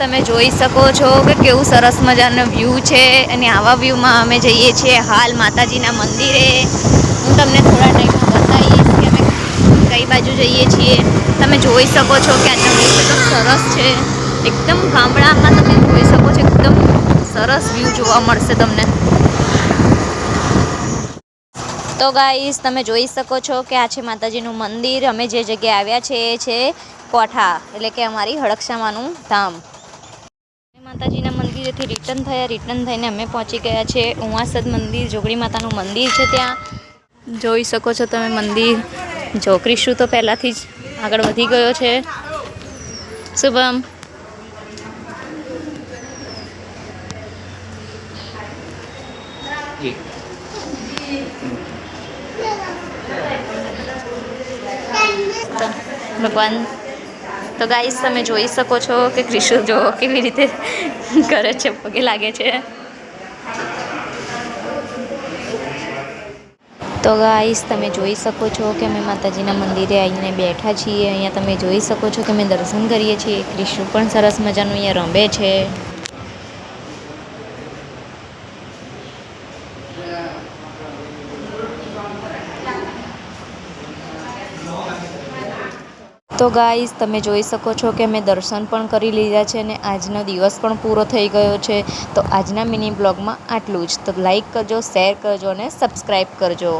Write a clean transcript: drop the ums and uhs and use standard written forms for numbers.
તમે જોઈ શકો છો કે કેવું સરસ મજાનો વ્યૂ છે અને આવા વ્યૂમાં અમે જઈએ છીએ હાલ માતાજીના મંદિરે. હું તમને થોડા ટાઈમમાં બતાવીશ કે અમે કઈ બાજુ જઈએ છીએ. તમે જોઈ શકો છો કે આજનો વ્યૂ કેટલો સરસ છે. એકદમ ગામડામાં તમે જોઈ શકો છો, એકદમ સરસ વ્યૂ જોવા મળશે તમને. તો ગાઈસ તમે જોઈ શકો છો કે આ છે માતાજીનું મંદિર. અમે જે જગ્યાએ આવ્યા છે એ છે કોઠા, એટલે કે અમારી હડકશામાનું ધામ. માતાજીના મંદિરેથી રિટર્ન થઈને અમે પહોંચી ગયા છે ઉમાસદ મંદિર, જોગણી માતાનું મંદિર છે ત્યાં. જોઈ શકો છો તમે મંદિર. જો ક્રિશુ તો પહેલાંથી જ આગળ વધી ગયો છે. શુભમ ભગવાન. તો ગાઈસ તમે જોઈ શકો છો કે ક્રિશુ જો કેવી રીતે કરે છે, પગે લાગે છે. તો ગાઈસ તમે જોઈ શકો છો કે અમે માતાજીના મંદિરે આવીને બેઠા છીએ. અહીંયા તમે જોઈ શકો છો કે અમે દર્શન કરીએ છીએ. ક્રિશુ પણ સરસ મજાનું અહીંયા રમે છે. તો ગાઈસ તમે જોઈ શકો છો કે અમે દર્શન પણ કરી લીધા છે અને આજનો દિવસ પણ પૂરો થઈ ગયો છે. તો આજના મિની બ્લોગમાં આટલું જ. તો લાઈક કરજો, શેર કરજો અને સબસ્ક્રાઈબ કરજો.